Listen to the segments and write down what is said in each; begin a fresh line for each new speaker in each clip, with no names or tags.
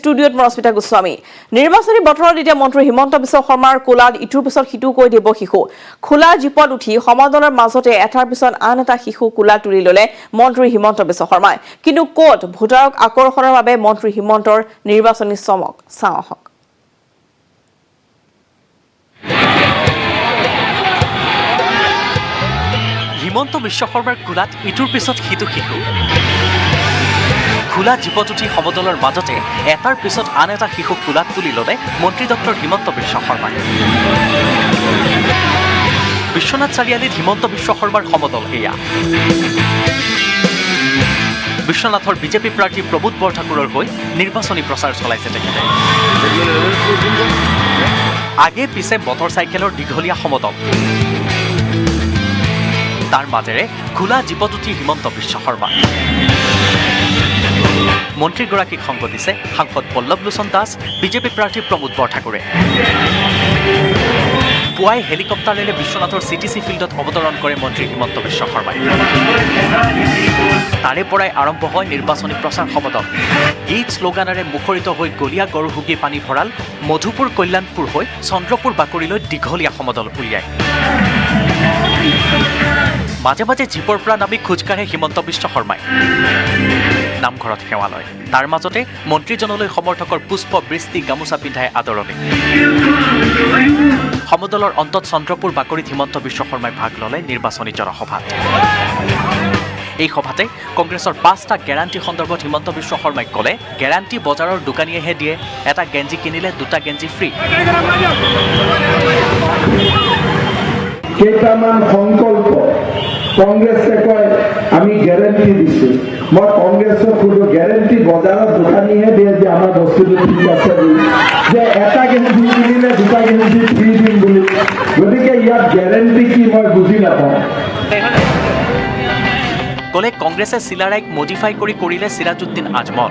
ষ্টুডিঅ'ত মৰস্মিতা গোস্বামী নিৰ্বাচনী বতৰত এতিয়া মন্ত্ৰী হিমন্ত বিশ্ব শৰ্মাৰ কোলাত ইটোৰ পিছত সিটো কৈ দিব শিশু খোলা জীপত উঠি সমদলৰ মাজতে এটাৰ পিছত আন এটা শিশু কোলাত তুলি ল'লে মন্ত্ৰী হিমন্ত বিশ্ব শৰ্মাই কিন্তু ক'ত ভোটাৰক আকৰ্ষণৰ বাবে মন্ত্ৰী হিমন্তৰ নিৰ্বাচনী চমক চাওঁ আহক
হিমন্ত বিশ্ব শৰ্মাৰ কোলাত ইটোৰ পিছত সিটো শিশু খোলা জীপত উঠি সমদলৰ মাজতে এটাৰ পিছত আন এটা শিশুক কোলাত তুলি ল'লে মন্ত্ৰী ডক্টৰ হিমন্ত বিশ্ব শৰ্মাই বিশ্বনাথ চাৰিআলিত হিমন্ত বিশ্ব শৰ্মাৰ সমদল এয়া বিশ্বনাথৰ বিজেপি প্ৰাৰ্থী প্ৰবোধ বৰঠাকুৰৰ হৈ নিৰ্বাচনী প্ৰচাৰ চলাইছে তেখেতে আগে পিছে মটৰ চাইকেলৰ দীঘলীয়া সমদল তাৰ মাজেৰে খোলা জীপত উঠি হিমন্ত বিশ্ব শৰ্মা মন্ত্ৰীগৰাকীক সংগ দিছে সাংসদ পল্লৱ লোচন দাস বিজেপি প্ৰাৰ্থী প্ৰমোদ বৰঠাকুৰে পুৱাই হেলিকপ্টাৰেৰে বিশ্বনাথৰ চিটিচি ফিল্ডত অৱতৰণ কৰে মন্ত্ৰী হিমন্ত বিশ্ব শৰ্মাই তাৰে পৰাই আৰম্ভ হয় নিৰ্বাচনী প্ৰচাৰ সমদল গীত শ্লোগানেৰে মুখৰিত হৈ গলীয়া গৰুহুগী পানী ভঁৰাল মধুপুৰ কল্যাণপুৰ হৈ চন্দ্ৰপুৰ বাকৰিলৈ দীঘলীয়া সমদল উলিয়ায় মাজে মাজে জীপৰ পৰা নামি খোজকাঢ়ে হিমন্ত বিশ্ব শৰ্মাই নামঘৰত সেৱা লয় তাৰ মাজতে মন্ত্ৰীজনলৈ সমৰ্থকৰ পুষ্প বৃষ্টি গামোচা পিন্ধাই আদৰণি সমদলৰ অন্তত চন্দ্ৰপুৰ বাকৰিত হিমন্ত বিশ্ব শৰ্মাই ভাগ ল'লে নিৰ্বাচনী জনসভাত এই সভাতে কংগ্ৰেছৰ 5টা গেৰাণ্টি সন্দৰ্ভত হিমন্ত বিশ্ব শৰ্মাই ক'লে গেৰাণ্টি বজাৰৰ দোকানীয়েহে দিয়ে এটা গেঞ্জি কিনিলে 2টা গেঞ্জি ফ্ৰী
কেইটামান সংকল্প কংগ্ৰেছে কয় আমি গ্যাৰাণ্টি দিছো মই কংগ্ৰেছৰ কোনো গ্যাৰাণ্টি বজাৰৰ দোকানীহে দিয়ে যে আমাৰ বস্তুটো ঠিক আছে যে এটা গেঞ্জি কিনিলে 2টা গেঞ্জি ফ্ৰী দিম বুলি গতিকে ইয়াত গ্যাৰাণ্টি কি মই বুজি নাপাওঁ
ক'লে কংগ্ৰেছে চিলাৰাইক মডিফাই কৰিলে সিৰাজউদ্দিন আজমল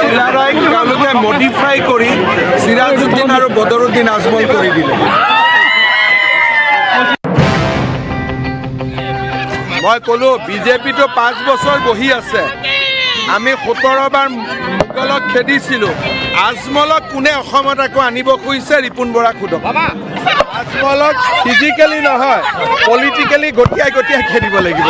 চিলাৰাইক তেওঁলোকে মডিফাই কৰি সিৰাজউদ্দিন আৰু বদৰুদ্দিন আজমল কৰি দিলে মই ক'লো বিজেপিটো 5 বছৰ বহি আছে আমি 17 বাৰ মোগলক খেদিছিলোঁ আজমলক কোনে অসমত আকৌ আনিব খুজিছে ৰিপুণ বৰাক সোধক আজমলক ফিজিকেলি নহয় পলিটিকেলি গটিয়াই খেদিব লাগিব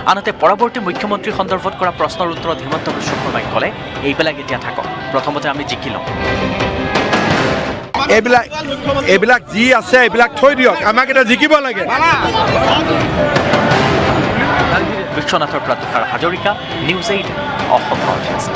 আনহাতে পৰৱৰ্তী মুখ্যমন্ত্ৰী সন্দৰ্ভত কৰা প্ৰশ্নৰ উত্তৰত হিমন্ত বিশ্ব শৰ্মাই ক'লে এইবিলাক এতিয়া থাকক প্ৰথমতে আমি জিকি লওঁ
এইবিলাক যি আছে এইবিলাক থৈ দিয়ক আমাক এটা জিকিব লাগে
বিশ্বনাথৰ পৰা তুষাৰ হাজৰিকা নিউজ 8 অসম ব্ৰডকাষ্ট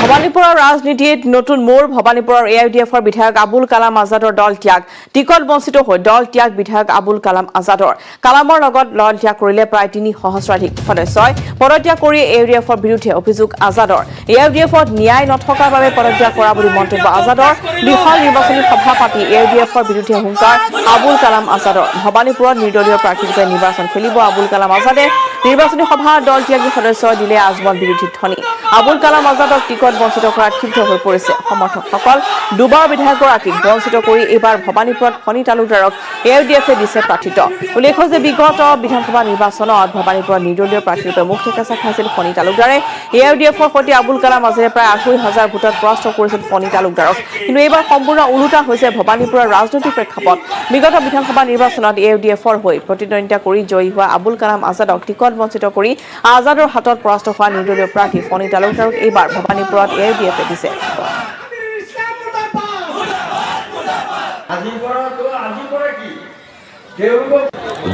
ভবানীপুৰৰ ৰাজনীতিত নতুন মোৰ ভবানীপুৰৰ এআইডিএফৰ বিধায়ক আবুল কালাম আজাদৰ দল ত্যাগ টিকট বঞ্চিত হৈ দল ত্যাগ বিধায়ক আবুল কালাম আজাদৰ কালামৰ লগত দল ত্যাগ কৰিলে প্ৰায় 3 সহস্ৰাধিক সদস্যই পদত্যাগ কৰি এআইডিএফৰ বিৰুদ্ধে অভিযোগ আজাদৰ এআইডিএফত ন্যায় নথকাৰ বাবে পদত্যাগ কৰা বুলি মন্তব্য আজাদৰ বিশাল নিৰ্বাচনী সভা পাতি এআইডিএফৰ বিৰুদ্ধে হুংকাৰ আবুল কালাম আজাদৰ ভবানীপুৰত নিৰ্দলীয় প্ৰাৰ্থীৰূপে নিৰ্বাচন খেলিব আবুল কালাম আজাদে নিৰ্বাচনী সভা দল ত্যাগী সদস্যই দিলে আজমল বিৰোধী ধ্বনি আবুল কালাম আজাদক টিকট বঞ্চিত কৰাত ক্ষিপ্ত হৈ পৰিছে সমৰ্থকসকল দুবাৰ বিধায়কগৰাকীক বঞ্চিত কৰি এইবাৰ ভবানীপুৰত ফণী তালুকদাৰক এআইডিএফে দিছে প্ৰাৰ্থিত্ব উল্লেখ্য যে বিগত বিধানসভা নিৰ্বাচনত ভবানীপুৰত নিৰ্দলীয় প্ৰাৰ্থীৰূপে মুখ ঠেকেচা খাইছিল ফণী তালুকদাৰে এআইডিএফৰ সৈতে আবুল কালাম আজাদে প্ৰায় 2,500 ভোটত পৰাস্ত কৰিছিল ফণী তালুকদাৰক কিন্তু এইবাৰ সম্পূৰ্ণ ওলোটা হৈছে ভবানীপুৰৰ ৰাজনৈতিক প্ৰেক্ষাপট বিগত বিধানসভা নিৰ্বাচনত এআইডিএফৰ হৈ প্ৰতিদ্বন্দ্বিতা কৰি জয়ী হোৱা আবুল কালাম আজাদক টিকট বঞ্চিত কৰি আজাদৰ হাতত পৰাস্ত হোৱা নিৰ্দলীয় প্ৰাৰ্থী ফণী তালুকদাৰক এইবাৰ ভবানীপুৰত এআইডিএফে দিছে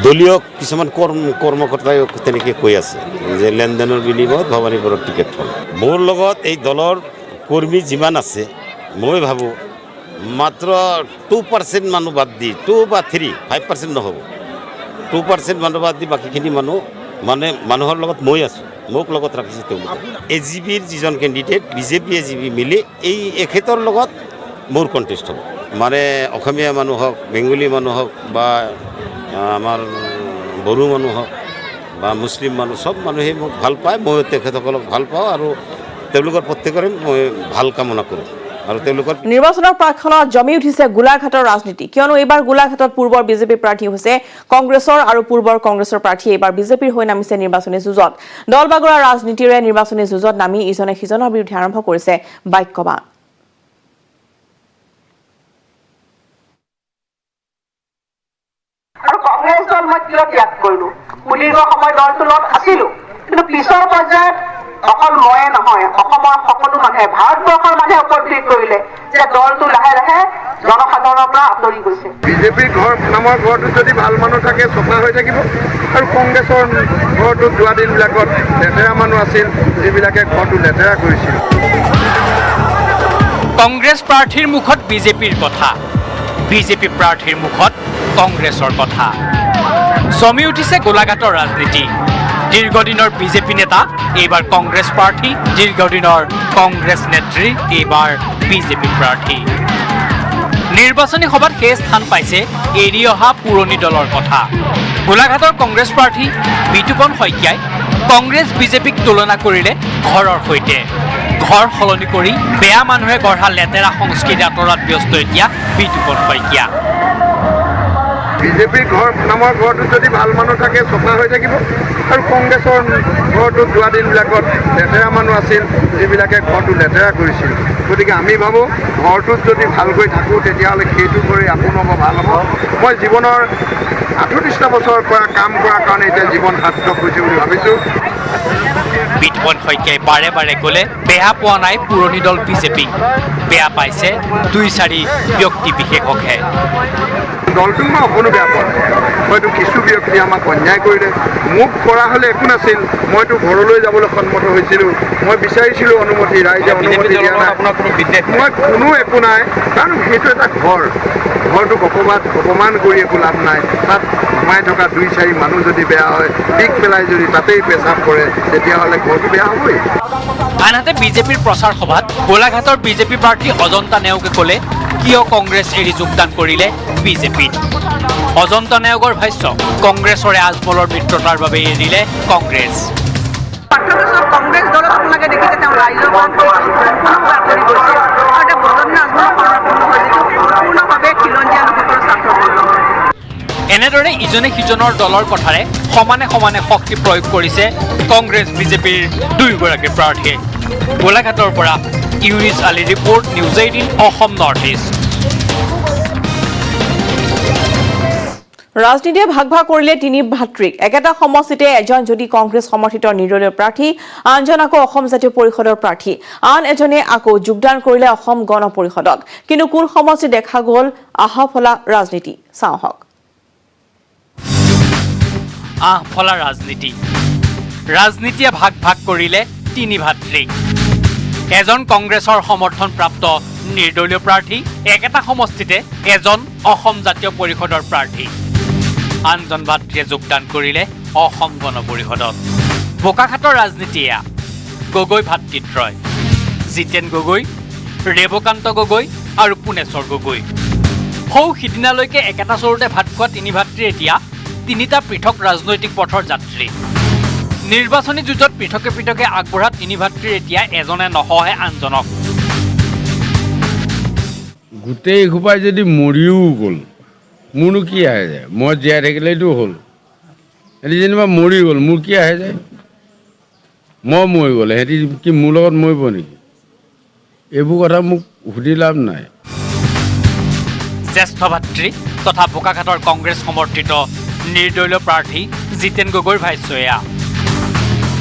দলীয় কিছুমান কৰ্মকৰ্তাই তেনেকৈ কৈ আছে যে লেনদেনৰ বিনিময়ত ভবানীপুৰৰ টিকেট পাম মোৰ লগত এই দলৰ কৰ্মী যিমান আছে মই ভাবোঁ মাত্ৰ 2% মানুহ বাদ দি 2 বা 5% নহ'ব 2% মানুহ বাদ দি বাকীখিনি মানুহ মানে মানুহৰ লগত মই আছোঁ মোক লগত ৰাখিছে তেওঁলোকে এজিবিৰ যিজন কেণ্ডিডেট বিজেপি এজিবি মিলি এই এখেতৰ লগত মোৰ কণ্টেষ্ট হ'ব মানে অসমীয়া মানুহ হওক বেংগলী মানুহ হওক বা আমাৰ বড়ো মানুহ হওক বা মুছলিম মানুহ সব মানুহে মোক ভাল পায় মই তেখেতসকলক ভাল পাওঁ আৰু তেওঁলোকৰ প্ৰত্যেকৰে মই ভাল কামনা কৰোঁ আৰু তেওঁলোকৰ
নিৰ্বাচনৰ প্ৰাকখনত জমি উঠিছে গোলাঘাটৰ ৰাজনীতি কিয়নো এইবাৰ গোলাঘাটত পূৰ্বৰ বিজেপি প্ৰাৰ্থী হৈছে কংগ্ৰেছৰ আৰু পূৰ্বৰ কংগ্ৰেছৰ প্ৰাৰ্থী এইবাৰ বিজেপিৰ হৈ নামিছে নিৰ্বাচনী যুঁজত দল বাগৰা ৰাজনীতিৰে নিৰ্বাচনী যুঁজত নামি ইজনে সিজনৰ বিৰুদ্ধে আৰম্ভ কৰিছে বাক্যবাণ
আৰু কংগ্ৰেছ দল মই কিয় ত্যাগ কৰিলো সুদীৰ্ঘ সময় দলটোৰ লগত আছিলো কিন্তু পিছৰ পৰ্যায়ত অকল ময়ে নহয় অসমৰ সকলো মানুহে ভাৰতবৰ্ষৰ মানুহে উপলব্ধি কৰিলে যে দলটো লাহে লাহে জনসাধাৰণৰ পৰা আঁতৰি গৈছে
বিজেপিৰ ঘৰ নামৰ ঘৰটোত যদি ভাল মানুহ থাকে চফা হৈ থাকিব আৰু কংগ্ৰেছৰ ঘৰটোত যোৱা দিনবিলাকত লেতেৰা মানুহ আছিল যিবিলাকে ঘৰটো লেতেৰা কৰিছিল
কংগ্ৰেছ প্ৰাৰ্থীৰ মুখত বিজেপিৰ কথা বিজেপি প্ৰাৰ্থীৰ মুখত কংগ্ৰেছৰ কথা জমি উঠিছে গোলাঘাটৰ ৰাজনীতি দীৰ্ঘদিনৰ বিজেপি নেতা এইবাৰ কংগ্ৰেছ প্ৰাৰ্থী দীৰ্ঘদিনৰ কংগ্ৰেছ নেত্ৰী এইবাৰ বিজেপি প্ৰাৰ্থী নিৰ্বাচনী সভাত সেই স্থান পাইছে এৰি অহা পুৰণি দলৰ কথা গোলাঘাটৰ কংগ্ৰেছ প্ৰাৰ্থী বিতুপন শইকীয়াই কংগ্ৰেছ বিজেপিক তুলনা কৰিলে ঘৰৰ সৈতে ঘৰ সলনি কৰি বেয়া মানুহে গঢ়া লেতেৰা সংস্কৃতি আঁতৰাত ব্যস্ত এতিয়া বিতুপন শইকীয়া
বিজেপিৰ ঘৰ নামৰ ঘৰটোত যদি ভাল মানুহ থাকে চফা হৈ থাকিব আৰু কংগ্ৰেছৰ ঘৰটোত যোৱা দিনবিলাকত লেতেৰা মানুহ আছিল যিবিলাকে ঘৰটো লেতেৰা কৰিছিল গতিকে আমি ভাবোঁ ঘৰটোত যদি ভালকৈ থাকোঁ তেতিয়াহ'লে সেইটো কৰি আপোন হ'ব ভাল হ'ব মই জীৱনৰ 38 বছৰৰ পৰা কাম কৰাৰ কাৰণে এতিয়া জীৱন সাৰ্থক হৈছে বুলি ভাবিছোঁ
বিতুপন শইকীয়াই বাৰে বাৰে ক'লে বেয়া পোৱা নাই পুৰণি দল বিজেপিক বেয়া পাইছে 2-4 ব্যক্তি বিশেষকহে
দলটোক মই অকণো বেয়া পোৱা নাই হয়তো কিছু ব্যক্তি আমাক অন্যায় কৰিলে মোক কৰা হ'লে একো নাছিল মইতো ঘৰলৈ যাবলৈ সন্মত হৈছিলোঁ মই বিচাৰিছিলোঁ অনুমতি ৰাইজে অনুমতি দিয়া নাই মই কোনো একো নাই কাৰণ সেইটো এটা ঘৰটোক অপমান কৰি একো লাভ নাই তাত সোমাই থকা 2-4 মানুহ যদি বেয়া হয় পিক পেলাই যদি তাতেই পেচাব কৰে তেতিয়াহ'লে ঘৰটো বেয়া হ'বই
আনহাতে বিজেপিৰ প্ৰচাৰ সভাত গোলাঘাটৰ বিজেপি প্ৰাৰ্থী অজন্তা নেওগে ক'লে কিয় কংগ্ৰেছ এৰি যোগদান কৰিলে বিজেপিত অজন্তা নেওগৰ ভাষ্য কংগ্ৰেছৰে আজমলৰ মিত্ৰতাৰ বাবে এৰিলে কংগ্ৰেছ
কংগ্ৰেছ দলত আপোনালোকে দেখিছে তেওঁ ৰাইজৰ পৰা আঁতৰি গৈছে আৰু এতিয়া বৰ্তমান সম্পূৰ্ণভাৱে খিলঞ্জীয়া লোকসকলৰ স্বাৰ্থ
এনেদৰে ইজনে সিজনৰ দলৰ কথাৰে সমানে সমানে শক্তি প্ৰয়োগ কৰিছে কংগ্ৰেছ বিজেপিৰ দুয়োগৰাকী প্ৰাৰ্থীয়ে গোলাঘাটৰ পৰা Yunis Ali report news 18 Assam north east
ৰাজনীতিয়ে ভাগ ভাগ কৰিলে তিনি ভাতৃক একেটা সমষ্টিতে এজন যদি কংগ্ৰেছ সমৰ্থিত নিৰ্দলীয় প্ৰাৰ্থী আনজন আকৌ অসম জাতীয় পৰিষদৰ প্ৰাৰ্থী আন এজনে আকৌ যোগদান কৰিলে অসম গণ পৰিষদত কিন্তু কোন সমষ্টি দেখা গ'ল আহাফলা ৰাজনীতি চাওঁহক
আহফলা ৰাজনীতিয়ে ভাগ ভাগ কৰিলে তিনি ভাতৃক এজন কংগ্ৰেছৰ সমৰ্থনপ্ৰাপ্ত নিৰ্দলীয় প্ৰাৰ্থী একেটা সমষ্টিতে এজন অসম জাতীয় পৰিষদৰ প্ৰাৰ্থী আনজন ভাতৃয়ে যোগদান কৰিলে অসম গণ পৰিষদত বোকাখাটৰ ৰাজনীতি এয়া গগৈ ভাতৃত্ৰয় জিতেন গগৈ ৰেৱকান্ত গগৈ আৰু পুনেশ্বৰ গগৈ সৌ সিদিনালৈকে একেটা চৰুতে ভাত খোৱা তিনি ভাতৃ এতিয়া তিনিটা পৃথক ৰাজনৈতিক পথৰ যাত্ৰী নিৰ্বাচনী যুঁজত পৃথকে পৃথকে আগবঢ়া তিনি ভাতৃৰ এতিয়া এজনে নহহে আনজনক
গোটেই সোপাই যদি মৰিও গ'ল মোৰনো কি আহে যায় মই জীয়াই থাকিলেতো হ'ল সিহঁতি যেনিবা মৰি গ'ল মোৰ কি আহে যায় মই মৰি গ'লে সিহঁতি কি মোৰ লগত মৰিব নেকি এইবোৰ কথা মোক সুধি লাভ নাই
জ্যেষ্ঠ ভাতৃ তথা বোকাখাটৰ কংগ্ৰেছ সমৰ্থিত নিৰ্দলীয় প্ৰাৰ্থী জিতেন গগৈৰ ভাষ্য এয়া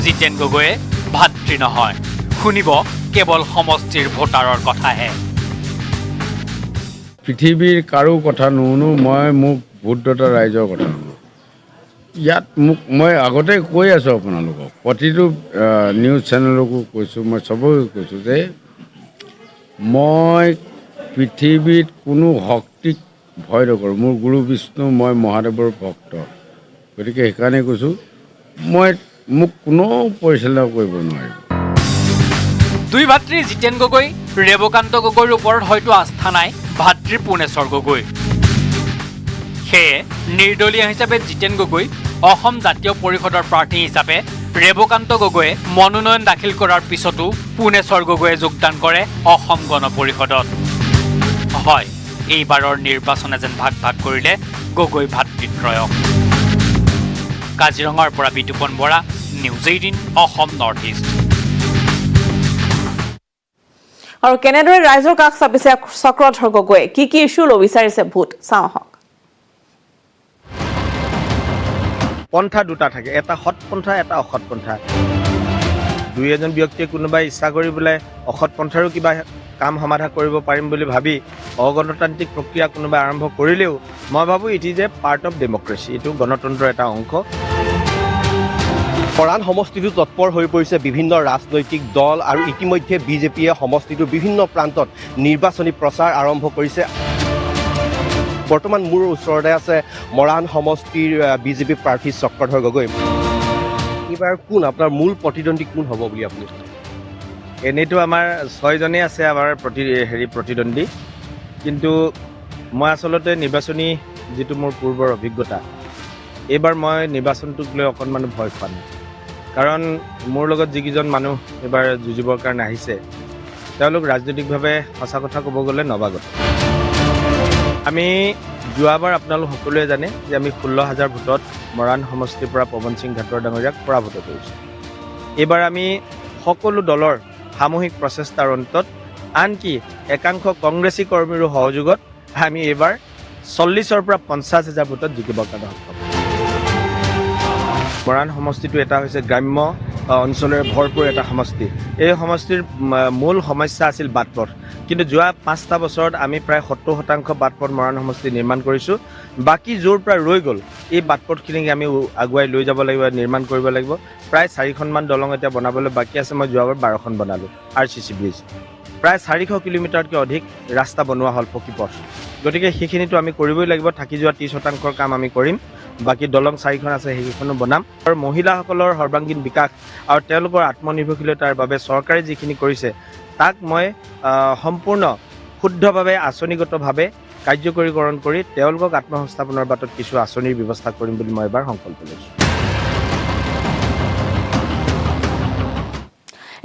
জিতেন গগৈয়ে ভাতৃ নহয় শুনিব কেৱল সমষ্টিৰ ভোটাৰৰ কথাহে
পৃথিৱীৰ কাৰো কথা নুশুনো মই মোক ভোটদাতা ৰাইজৰ কথা শুনো ইয়াত মোক মই আগতে কৈ আছোঁ আপোনালোকক প্ৰতিটো নিউজ চেনেলকো কৈছোঁ মই চবকে কৈছোঁ যে মই পৃথিৱীত কোনো শক্তিক ভয় নকৰোঁ মোৰ গুৰু বিষ্ণু মই মহাদেৱৰ ভক্ত গতিকে সেইকাৰণে কৈছোঁ মোক কোনো পৰিচালনা কৰিব নোৱাৰিব
দুই ভাতৃ জিতেন গগৈ ৰেৱকান্ত গগৈৰ ওপৰত হয়তো আস্থা নাই ভাতৃ পুনেশ্বৰ গগৈ সেয়ে নিৰ্দলীয় হিচাপে জিতেন গগৈ অসম জাতীয় পৰিষদৰ প্ৰাৰ্থী হিচাপে ৰেবকান্ত গগৈয়ে মনোনয়ন দাখিল কৰাৰ পিছতো পুনেশ্বৰ গগৈয়ে যোগদান কৰে অসম গণ পৰিষদত। হয়, এইবাৰৰ নিৰ্বাচনে যেন ভাগ ভাগ কৰিলে গগৈ ভাতৃত্ৰয়ক। কাজিৰঙাৰ পৰা Bitupan Bora, news 18 Assam north east.
আৰু কেনেদৰে ৰাইজৰ কাষ চাপিছে চক্ৰধৰ গগৈয়ে, কি ইছ্যু ল'ব বিচাৰিছে ভোট, চাওঁ আহক।
পন্থা দুটা থাকে, এটা সৎ পন্থা, এটা অসৎ পন্থা। দুই এজন ব্যক্তিয়ে কোনোবাই ইচ্ছা কৰি বোলে অসৎ পন্থাৰো কিবা কাম সমাধা কৰিব পাৰিম বুলি ভাবি অগণতান্ত্ৰিক প্ৰক্ৰিয়া কোনোবাই আৰম্ভ কৰিলেও মই ভাবোঁ it is a part of democracy, এইটো গণতন্ত্ৰৰ এটা অংশ।
মৰাণ সমষ্টিটো তৎপৰ হৈ পৰিছে বিভিন্ন ৰাজনৈতিক দল আৰু ইতিমধ্যে বিজেপিয়ে সমষ্টিটোৰ বিভিন্ন প্ৰান্তত নিৰ্বাচনী প্ৰচাৰ আৰম্ভ কৰিছে। বৰ্তমান মোৰ ওচৰতে আছে মৰাণ সমষ্টিৰ বিজেপি প্ৰাৰ্থী চক্ৰধৰ গগৈ। এইবাৰ কোন আপোনাৰ মূল প্ৰতিদ্বন্দ্বী কোন হ'ব বুলি আপুনি?
এনেইতো আমাৰ 6জনেই আছে আমাৰ প্ৰতিদ্বন্দ্বী, কিন্তু মই আচলতে নিৰ্বাচনী যিটো মোৰ পূৰ্বৰ অভিজ্ঞতা, এইবাৰ মই নিৰ্বাচনটোক লৈ অকণমান ভয় খোৱা নাই। কাৰণ মোৰ লগত যিকেইজন মানুহ এইবাৰ যুঁজিবৰ কাৰণে আহিছে তেওঁলোক ৰাজনৈতিকভাৱে সঁচা কথা ক'ব গ'লে নৱাগত। আমি যোৱাবাৰ আপোনালোক সকলোৱে জানে যে আমি 16,000 ভোটত মৰাণ সমষ্টিৰ পৰা পৱন সিং ঘাটৰ ডাঙৰীয়াক পৰাভূত কৰিছোঁ। এইবাৰ আমি সকলো দলৰ সামূহিক প্ৰচেষ্টাৰ অন্তত আনকি একাংশ কংগ্ৰেছী কৰ্মীৰো সহযোগত আমি এইবাৰ 40,000 পৰা 50,000 ভোটত জিকিবৰ কাৰণে সক্ষম। মৰাণ সমষ্টিটো এটা হৈছে গ্ৰাম্য অঞ্চলেৰে ভৰপূৰ এটা সমষ্টি। এই সমষ্টিৰ মূল সমস্যা আছিল বাট পথ, কিন্তু যোৱা 5টা বছৰত আমি প্ৰায় 70% বাট পথ মৰাণ সমষ্টি নিৰ্মাণ কৰিছোঁ। বাকী য'ৰ পৰা ৰৈ গ'ল এই বাট পথখিনিক আমি আগুৱাই লৈ যাব লাগিব, নিৰ্মাণ কৰিব লাগিব। প্ৰায় 4খনমান দলং এতিয়া বনাবলৈ বাকী আছে। মই যোৱাবাৰ 12খন বনালোঁ RCC ব্ৰিজ। প্ৰায় 400 কিলোমিটাৰতকৈ অধিক ৰাস্তা বনোৱা হ'ল পকী পথ। গতিকে সেইখিনিতো আমি কৰিবই লাগিব। থাকি যোৱা 30% কাম আমি কৰিম। বাকী দলং 4খন আছে, সেইকেইখনো বনাম। আৰু মহিলাসকলৰ সৰ্বাংগীন বিকাশ আৰু তেওঁলোকৰ আত্মনিৰ্ভৰশীলতাৰ বাবে চৰকাৰে যিখিনি কৰিছে তাক মই সম্পূৰ্ণ শুদ্ধভাৱে আঁচনিগতভাৱে কাৰ্যকৰীকৰণ কৰি তেওঁলোকক আত্মসংস্থাপনৰ বাটত কিছু আঁচনিৰ ব্যৱস্থা কৰিম বুলি মই এবাৰ সংকল্প লৈছোঁ।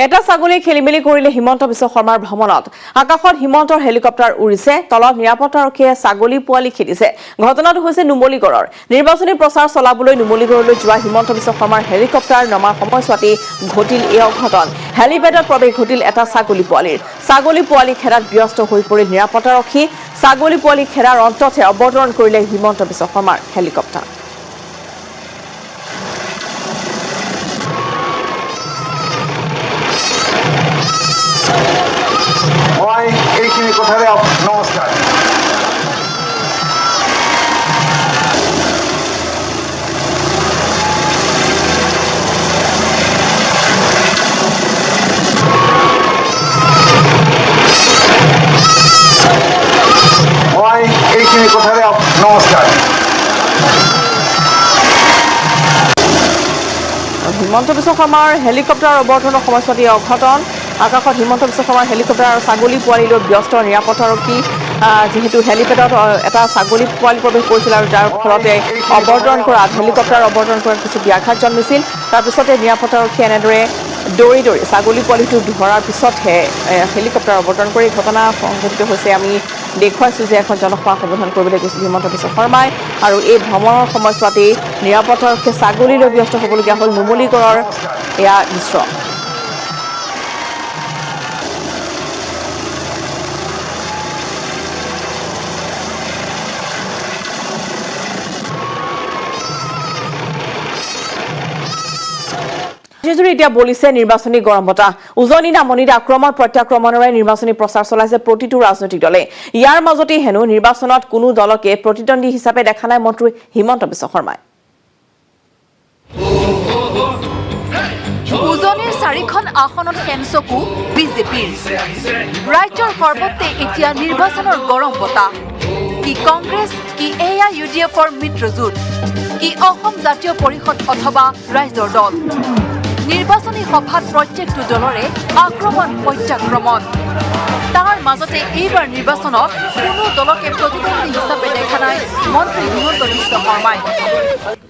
এটা ছাগলী খেলিমেলি কৰিলে হিমন্ত বিশ্ব শৰ্মাৰ ভ্ৰমণত। আকাশত হিমন্তৰ হেলিকপ্টাৰ উৰিছে, তলত নিৰাপত্তাৰক্ষীয়ে ছাগলী পোৱালি খেদিছে। ঘটনাটো হৈছে নুমলীগড়ৰ। নিৰ্বাচনী প্ৰচাৰ চলাবলৈ নুমলীগড়লৈ যোৱা হিমন্ত বিশ্ব শৰ্মাৰ হেলিকপ্টাৰ নমাৰ সময়ছোৱাতেই ঘটিল এই অঘটন। হেলিপেডত প্ৰৱেশ ঘটিল এটা ছাগলী পোৱালিৰ। ছাগলী পোৱালি খেদাত ব্যস্ত হৈ পৰিল নিৰাপত্তাৰক্ষী। ছাগলী পোৱালি খেদাৰ অন্ততহে অৱতৰণ কৰিলে হিমন্ত বিশ্ব শৰ্মাৰ হেলিকপ্টাৰ।
এইখিনি কথাৰে নমস্কাৰ। এইখিনি কথাৰে নমস্কাৰ।
হিমন্ত বিশ্ব শৰ্মাৰ হেলিকপ্টাৰ অৱতৰণৰ সময়ছোৱাত এই অঘটন। আকাশত হিমন্ত বিশ্ব শৰ্মাৰ হেলিকপ্টাৰ আৰু ছাগলী পোৱালি লৈ ব্যস্ত নিৰাপত্তাৰক্ষী। যিহেতু হেলিপেডত এটা ছাগলী পোৱালি প্ৰৱেশ কৰিছিল আৰু যাৰ ফলতে হেলিকপ্টাৰ অৱতৰণ কৰাত কিছু ব্যাঘাত জন্মিছিল। তাৰপিছতে নিৰাপত্তাৰক্ষীয়ে এনেদৰে দৌৰি ছাগলী পোৱালিটো ধৰাৰ পিছতহে হেলিকপ্টাৰ অৱতৰণ কৰি ঘটনা সংঘটিত হৈছে। আমি দেখুৱাইছোঁ যে এখন জনসভা সম্বোধন কৰিবলৈ গৈছিল হিমন্ত বিশ্ব শৰ্মাই, আৰু এই ভ্ৰমণৰ সময়ছোৱাতেই নিৰাপত্তাৰক্ষীয়ে ছাগলী লৈ ব্যস্ত হ'বলগীয়া হ'ল। নুমলীগড়ৰ এয়া দৃশ্য। এতিয়া বলিছে নিৰ্বাচনী গৰম বতাহ। উজনি নামনিত আক্ৰমণ প্ৰত্যাক্ৰমণেৰে নিৰ্বাচনী প্ৰচাৰ চলাইছে প্ৰতিটো ৰাজনৈতিক দলে। ইয়াৰ মাজতে হেনো নিৰ্বাচনত কোনো দলকে প্ৰতিদ্বন্দ্বী হিচাপে দেখা নাই মন্ত্ৰী হিমন্ত বিশ্ব শৰ্মাই।
উজনিৰ 4খন আসনত সেনচকু বিজেপিৰ। ৰাজ্যৰ সৰ্বত্ৰে এতিয়া নিৰ্বাচনৰ গৰম বতাহ। কি কংগ্ৰেছ, কি AIUDFৰ মিত্ৰজোঁট, কি অসম জাতীয় পৰিষদ অথবা ৰাইজৰ দল। নিৰ্বাচনী সভাত প্ৰত্যেকটো দলৰে আক্ৰমণ প্ৰত্যাক্ৰমণ তাৰ মাজতে এইবাৰ নিৰ্বাচনত কোনো দলকে প্ৰতিদ্বন্দ্বী হিচাপে দেখা নাই মন্ত্ৰী হিমন্ত বিশ্ব শৰ্মাই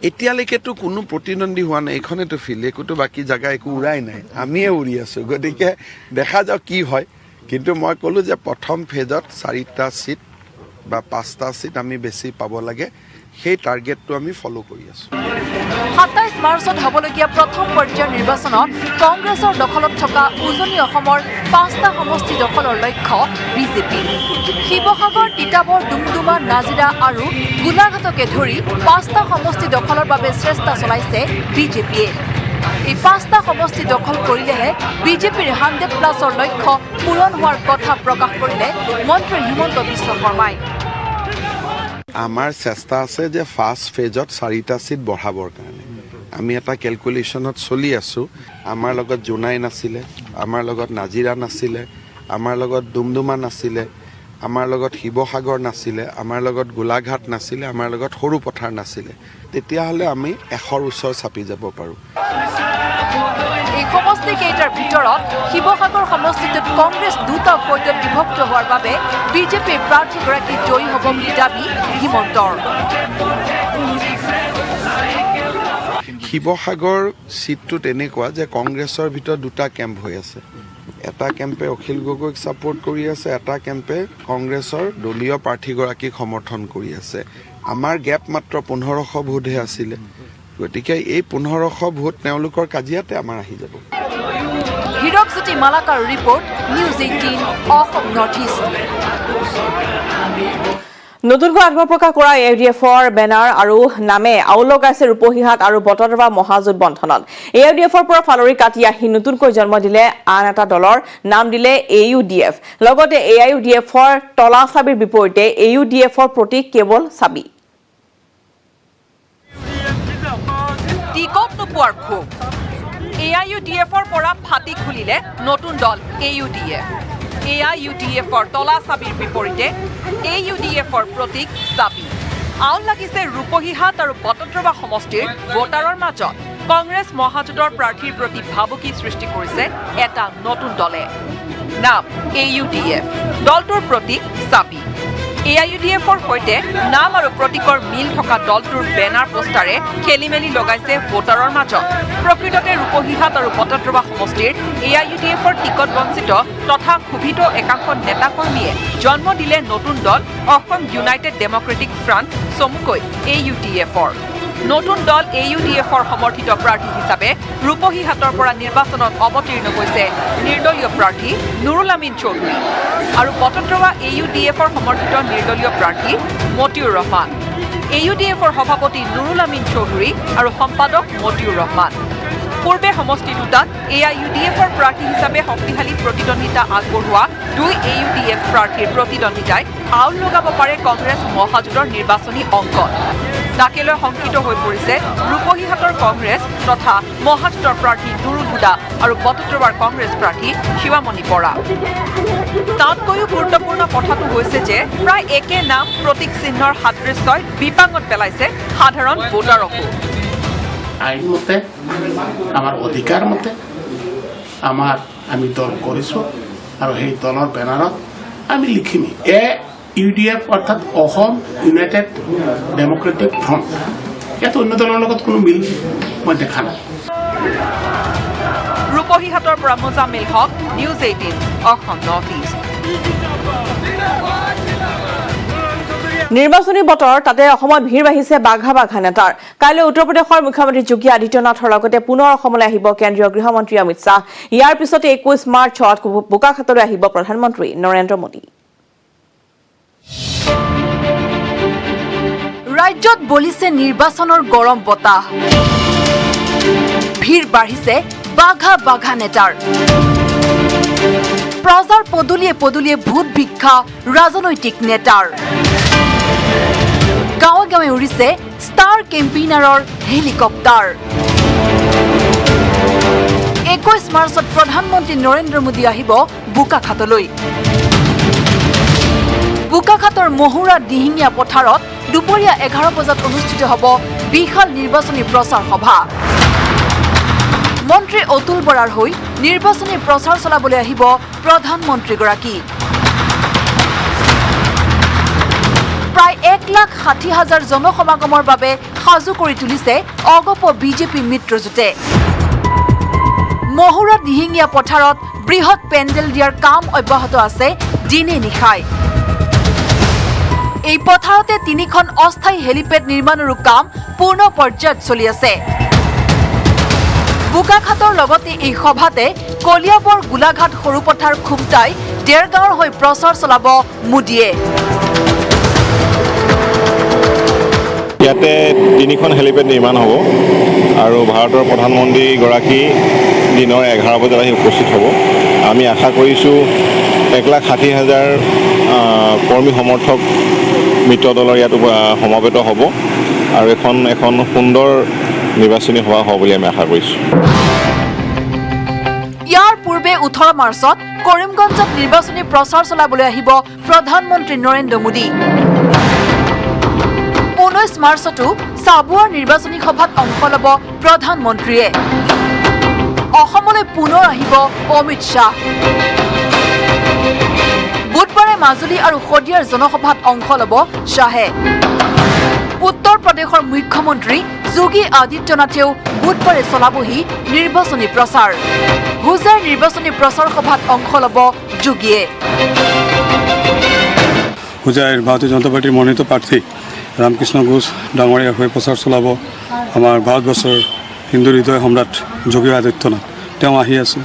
এতিয়ালৈকেতো কোনো প্ৰতিদ্বন্দ্বী হোৱা নাই এইখনেতো ফিল্ড একোতো বাকী জেগা একো উৰাই নাই আমিয়ে উৰি আছোঁ গতিকে দেখা যাওক কি হয় কিন্তু মই ক'লোঁ যে প্ৰথম ফেজত 4টা ছিট বা 5টা ছিট আমি বেছি পাব লাগে সেই টাৰ্গেটটো আমি ফ'ল' কৰি আছোঁ
27 মাৰ্চত হ'বলগীয়া প্ৰথম পৰ্যায়ৰ নিৰ্বাচনত কংগ্ৰেছৰ দখলত থকা উজনি অসমৰ 5টা সমষ্টি দখলৰ লক্ষ্য বিজেপিৰ শিৱসাগৰ তিতাবৰ ডুমডুমা নাজিৰা আৰু গোলাঘাটকে ধৰি 5টা সমষ্টি দখলৰ বাবে চেষ্টা চলাইছে বিজেপিয়ে এই 5টা সমষ্টি দখল কৰিলেহে বিজেপিৰ 100+ লক্ষ্য পূৰণ হোৱাৰ কথা প্ৰকাশ কৰিলে মন্ত্ৰী হিমন্ত বিশ্ব শৰ্মাই
আমাৰ চেষ্টা আছে যে ফাৰ্ষ্ট ফেজত 4টা ছিট বঢ়াবৰ কাৰণে আমি এটা কেলকুলেশ্যনত চলি আছোঁ আমাৰ লগত জোনাই নাছিলে আমাৰ লগত নাজিৰা নাছিলে আমাৰ লগত ডুমডুমা নাছিলে আমাৰ লগত শিৱসাগৰ নাছিলে আমাৰ লগত গোলাঘাট নাছিলে আমাৰ লগত সৰু পথাৰ নাছিলে তেতিয়াহ'লে আমি 100ৰ ওচৰ চাপি যাব পাৰোঁ
এই সমষ্টি কেইটাৰ ভিতৰত শিৱসাগৰ সমষ্টিটোত কংগ্ৰেছ দুটা ফৈদত বিভক্ত হোৱাৰ বাবে বিজেপিৰ প্ৰাৰ্থীগৰাকী জয়ী হ'ব বুলি দাবী হিমন্তৰ
শিৱসাগৰ ছিটটোত এনেকুৱা যে কংগ্ৰেছৰ ভিতৰত দুটা কেম্প হৈ আছে এটা কেম্পে অখিল গগৈক ছাপোৰ্ট কৰি আছে এটা কেম্পে কংগ্ৰেছৰ দলীয় প্ৰাৰ্থীগৰাকীক সমৰ্থন কৰি আছে আমাৰ গেপ মাত্ৰ 1500 ভোটহে আছিলে গতিকে এই 1500 ভোট তেওঁলোকৰ কাজিয়াতে আমাৰ আহি যাব
Hirakjyoti Malakar report news 18 Assam north east
নতুনকৈ আত্মপ্ৰকাশ কৰা AUDFৰ বেনাৰ আৰু নামে আউল লগাইছে ৰূপহীহাট আৰু বটদ্ৰৱা মহাজোঁট বন্ধনত AUDFৰ পৰা ফালৰি কাটি আহি নতুনকৈ জন্ম দিলে আন এটা দলৰ নাম দিলে AUDF লগতে AIUDFৰ তলা চাবিৰ বিপৰীতে AUDFৰ প্ৰতীক কেৱল চাবি
টিকট নোপোৱাৰ ক্ষোভ AIUDFৰ পৰা ফাটি খুলিলে নতুন দল AUDF AIUDFৰ তলা চাবিৰ বিপৰীতে AUDFৰ প্ৰতীক চাবি আউল লাগিছে ৰূপহীহাট আৰু বটদ্ৰৱা সমষ্টিৰ ভোটাৰৰ মাজত কংগ্ৰেছ মহাজোঁটৰ প্ৰাৰ্থীৰ প্ৰতি ভাবুকি সৃষ্টি কৰিছে এটা নতুন দলে নাম AUDF দলটোৰ প্ৰতীক চাবি AIUDFৰ সৈতে নাম আৰু প্ৰতীকৰ মিল থকা দলটোৰ বেনাৰ পোষ্টাৰে খেলিমেলি লগাইছে ভোটাৰৰ মাজত প্ৰকৃততে ৰূপহীহাট আৰু বটদ্ৰৱা সমষ্টিৰ AIUDFৰ টিকট বঞ্চিত তথা ক্ষোভিত একাংশ নেতাকৰ্মীয়ে জন্ম দিলে নতুন দল অসম ইউনাইটেড ডেমক্ৰেটিক ফ্ৰণ্ট চমুকৈ AUDFৰ নতুন দল AUDFৰ সমৰ্থিত প্ৰাৰ্থী হিচাপে ৰূপহীহাটৰ পৰা নিৰ্বাচনত অৱতীৰ্ণ হৈছে নিৰ্দলীয় প্ৰাৰ্থী নুৰুল আমিন চৌধুৰী আৰু বটদ্ৰৱা AUDFৰ সমৰ্থিত নিৰ্দলীয় প্ৰাৰ্থী মতিউৰ ৰহমান AUDFৰ সভাপতি নুৰুল আমিন চৌধুৰী আৰু সম্পাদক মতিউৰ ৰহমান পূৰ্বে সমষ্টি দুটাত AIUDFৰ প্ৰাৰ্থী হিচাপে শক্তিশালী প্ৰতিদ্বন্দ্বিতা আগবঢ়োৱা দুই AUDF প্ৰাৰ্থীৰ প্ৰতিদ্বন্দ্বিতাই আউল লগাব পাৰে কংগ্ৰেছ মহাজোঁটৰ নিৰ্বাচনী অংকত তাকে লৈ শংকিত হৈ পৰিছে ৰূপহীহাটৰ কংগ্ৰেছ তথা মহাজোঁটৰ প্ৰাৰ্থী নুৰুল হুদা আৰু বটদ্ৰৱাৰ কংগ্ৰেছ প্ৰাৰ্থী শিৱামণি বৰা তাতকৈও গুৰুত্বপূৰ্ণ কথাটো হৈছে যে প্ৰায় একে নাম প্ৰতীক চিহ্নৰ সাদৃশ্যই বিপাঙত পেলাইছে সাধাৰণ ভোটাৰকো
আইন মতে আমাৰ অধিকাৰ মতে আমি দল কৰিছোঁ আৰু সেই দলৰ বেনাৰত আমি লিখিমেই AUDF অৰ্থাৎ অসম ইউনাইটেড ডেমক্ৰেটিক ফ্ৰণ্ট ইয়াত অন্য দলৰ লগত কোনো মিল মই দেখা নাই
ৰূপহীহাটৰ পৰা মোজামিল হক নিউজ 18 অসম নৰ্থ ইষ্ট
নিৰ্বাচনী বতৰ তাতে অসমত ভিৰ বাঢ়িছে বাঘা বাঘা নেতাৰ কাইলৈ উত্তৰ প্ৰদেশৰ মুখ্যমন্ত্ৰী যোগী আদিত্যনাথৰ লগতে পুনৰ অসমলৈ আহিব কেন্দ্ৰীয় গৃহমন্ত্ৰী অমিত শ্বাহ ইয়াৰ পিছতে 21 মাৰ্চত বোকাখাতলৈ আহিব প্ৰধানমন্ত্ৰী নৰেন্দ্ৰ মোদী
ৰাজ্যত বলিছে নিৰ্বাচনৰ গৰম বতাহ ভিৰ বাঢ়িছে বাঘা বাঘা নেতাৰ প্ৰজাৰ পদুলিয়ে পদুলিয়ে ভোট ভিক্ষা ৰাজনৈতিক নেতাৰ গাঁৱে গাঁৱে উৰিছে ষ্টাৰ কেম্পেইনাৰৰ হেলিকপ্টাৰ 21 মাৰ্চত প্ৰধানমন্ত্ৰী নৰেন্দ্ৰ মোদী আহিব বোকাখাতলৈ বোকাখাতৰ মহুৰা দিহিঙীয়া পথাৰত দুপৰীয়া 11 বজাত অনুষ্ঠিত হ'ব বিশাল নিৰ্বাচনী প্ৰচাৰ সভা মন্ত্ৰী অতুল বৰাৰ হৈ নিৰ্বাচনী প্ৰচাৰ চলাবলৈ আহিব প্ৰধানমন্ত্ৰীগৰাকী। প্ৰায় 1,60,000 জনসমাগমৰ বাবে সাজু কৰি তুলিছে অগপ বিজেপি মিত্ৰজোঁটে। মহুৰাত দিহিঙীয়া পথাৰত বৃহৎ পেণ্ডেল দিয়াৰ কাম অব্যাহত আছে দিনে নিশাই। এই পথাৰতে 3খন অস্থায়ী হেলিপেড নিৰ্মাণৰো কাম পূৰ্ণ পৰ্যায়ত চলি আছে। বোকাখাতৰ লগতে এই সভাতে কলিয়াবৰ গোলাঘাট সৰুপথাৰ খুমটাই ডেৰগাঁৱৰ হৈ প্ৰচাৰ চলাব মোদীয়ে।
ইয়াতে 3খন হেলিপেড নিৰ্মাণ হ'ব আৰু ভাৰতৰ প্ৰধানমন্ত্ৰীগৰাকী দিনৰ 11 বজাত আহি উপস্থিত হ'ব। আমি আশা কৰিছোঁ 1,60,000 কৰ্মী সমৰ্থক মিত্ৰ দলৰ ইয়াত সমবেত হ'ব আৰু এখন সুন্দৰ নিৰ্বাচনী সভা হ'ব বুলি আমি আশা কৰিছোঁ।
ইয়াৰ পূৰ্বে 18 মাৰ্চত কৰিমগঞ্জত নিৰ্বাচনী প্ৰচাৰ চলাবলৈ আহিব প্ৰধানমন্ত্ৰী নৰেন্দ্ৰ মোদী। 19 মাৰ্চতো চাবুৱাৰ নিৰ্বাচনী সভাত অংশ ল'ব প্ৰধানমন্ত্ৰীয়ে। অসমলৈ পুনৰ আহিব অমিত শ্বাহ। বুধবাৰে মাজুলী আৰু শদিয়াৰ জনসভাত অংশ ল'ব শ্বাহে। উত্তৰ প্ৰদেশৰ মুখ্যমন্ত্ৰী যোগী আদিত্যনাথেও বুধবাৰে চলাবহি নিৰ্বাচনী প্ৰচাৰ। হুজাৰ নিৰ্বাচনী প্ৰচাৰ সভাত অংশ ল'ব যোগীয়ে।
হুজাৰ ভাৰতীয় জনতা পাৰ্টীৰ মনোনীত প্ৰাৰ্থী ৰামকৃষ্ণ ঘোষ ডাঙৰীয়াৰ হৈ প্ৰচাৰ চলাব আমাৰ ভাৰতবৰ্ষৰ হিন্দু হৃদয় সম্ৰাট যোগী আদিত্যনাথ। তেওঁ আহি আছে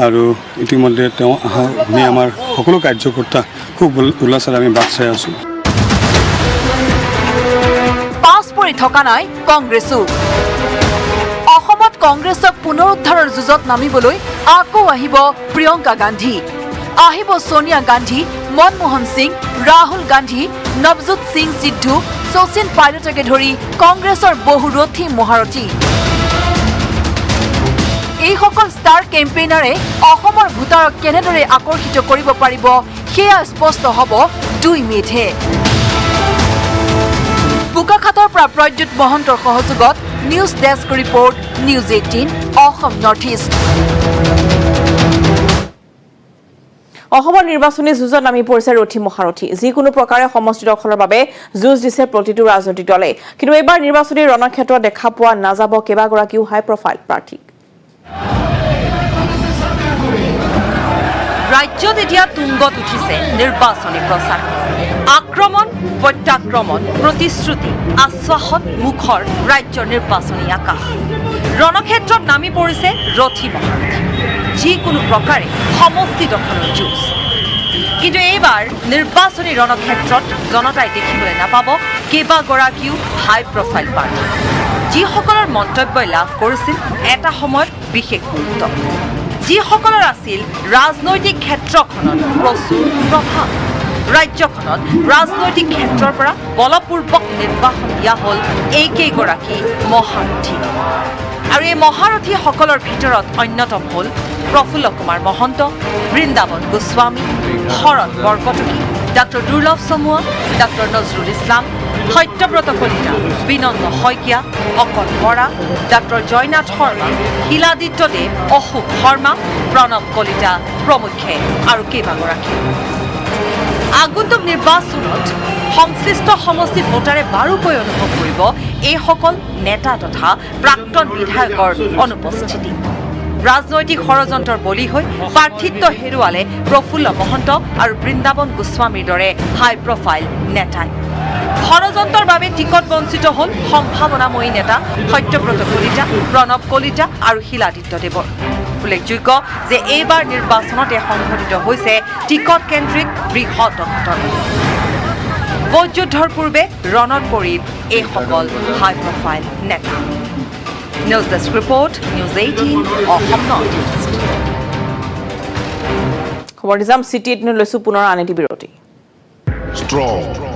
আৰু ইতিমধ্যে তেওঁ অহা শুনি আমাৰ সকলো কাৰ্যকৰ্তা খুব উল্লাসেৰে আমি বাট চাই আছোঁ।
পাছ পৰি থকা নাই কংগ্ৰেছো। অসমত কংগ্ৰেছক পুনৰুদ্ধাৰৰ যুঁজত নামিবলৈ আকৌ আহিব প্ৰিয়ংকা গান্ধী। আহিব সোনিয়া গান্ধী, মনমোহন সিং, ৰাহুল গান্ধী, নৱজোৎ সিং সিদ্ধু, শচীন পাইলটকে ধৰি কংগ্ৰেছৰ বহু ৰথী মহাৰথী। এইসকল ষ্টাৰ কেম্পেইনাৰে অসমৰ ভোটাৰক কেনেদৰে আকৰ্ষিত কৰিব পাৰিব সেয়া স্পষ্ট হ'ব 2 মে'তহে। বোকাখাতৰ পৰা প্ৰদ্যুৎ মহন্তৰ সহযোগত news desk report, news 18 Assam north east.
অসমৰ নিৰ্বাচনী যুঁজত নামি পৰিছে ৰথী মহাৰথী। যিকোনো প্ৰকাৰে সমষ্টি দখলৰ বাবে যুঁজ দিছে প্ৰতিটো ৰাজনৈতিক দলে। কিন্তু এইবাৰ নিৰ্বাচনী ৰণক্ষেত্ৰত দেখা পোৱা নাযাব কেইবাগৰাকীও হাই প্ৰফাইল প্ৰাৰ্থীক।
ৰাজ্যত এতিয়া তুংগত উঠিছে নিৰ্বাচনী প্ৰচাৰ। আক্ৰমণ, প্ৰত্যাক্ৰমণ, প্ৰতিশ্ৰুতি, আশ্বাসত মুখৰ ৰাজ্যৰ নিৰ্বাচনী আকাশ। ৰণক্ষেত্ৰত নামি পৰিছে ৰথী মহাৰথী। যিকোনো প্ৰকাৰে সমষ্টি দখলৰ যুঁজ। কিন্তু এইবাৰ নিৰ্বাচনী ৰণক্ষেত্ৰত জনতাই দেখিবলৈ নাপাব কেইবাগৰাকীও হাই প্ৰফাইল প্ৰাৰ্থী, যিসকলৰ মন্তব্যই লাভ কৰিছিল এটা সময়ত বিশেষ গুৰুত্ব, যিসকলৰ আছিল ৰাজনৈতিক ক্ষেত্ৰখনত প্ৰচুৰ প্ৰভাৱ। ৰাজ্যখনত ৰাজনৈতিক ক্ষেত্ৰৰ পৰা বলপূৰ্বক নিৰ্বাসন দিয়া হ'ল এইকেইগৰাকী মহাৰথী। আৰু এই মহাৰথীসকলৰ ভিতৰত অন্যতম হ'ল প্ৰফুল্ল কুমাৰ মহন্ত, বৃন্দাবন গোস্বামী, শৰণ বৰকটকী, ডাঃ দুৰ্লভ চমুৱা, ডাঃ নজৰুল ইছলাম, সত্যব্ৰত কলিতা, বিনন্দ শইকীয়া, অকল বৰা, ডাঃ জয়নাথ শৰ্মা, শিলাদিত্য দেৱ, অশোক শৰ্মা, প্ৰণৱ কলিতা প্ৰমুখ্যে আৰু কেইবাগৰাকী। আগন্তুক নিৰ্বাচনত সংশ্লিষ্ট সমষ্টিত ভোটাৰে বাৰুকৈ অনুভৱ কৰিব এইসকল নেতা তথা প্ৰাক্তন বিধায়কৰ অনুপস্থিতি। ৰাজনৈতিক ষড়যন্ত্ৰৰ বলি হৈ প্ৰাৰ্থিত্ব হেৰুৱালে প্ৰফুল্ল মহন্ত আৰু বৃন্দাবন গোস্বামীৰ দৰে হাই প্ৰফাইল নেতাই। ষড়যন্ত্ৰৰ বাবে টিকট বঞ্চিত হ'ল সম্ভাৱনাময়ী নেতা সত্যব্ৰত কলিতা, প্ৰণৱ কলিতা আৰু শিলাদিত্য দেৱৰ। উল্লেখযোগ্য যে এইবাৰ নিৰ্বাচনতে সংঘটিত হৈছে টিকট কেন্দ্ৰিক বৃহৎ অঘটন। ভোটযুদ্ধৰ পূৰ্বে ৰণত পৰিল এইসকল হাই প্ৰফাইল নেতা। News desk report, news 18 Assam north east.
খবৰ নিজাম চিটি 18 লৈছো পুনৰ আন এটি বিৰতি।
Strong.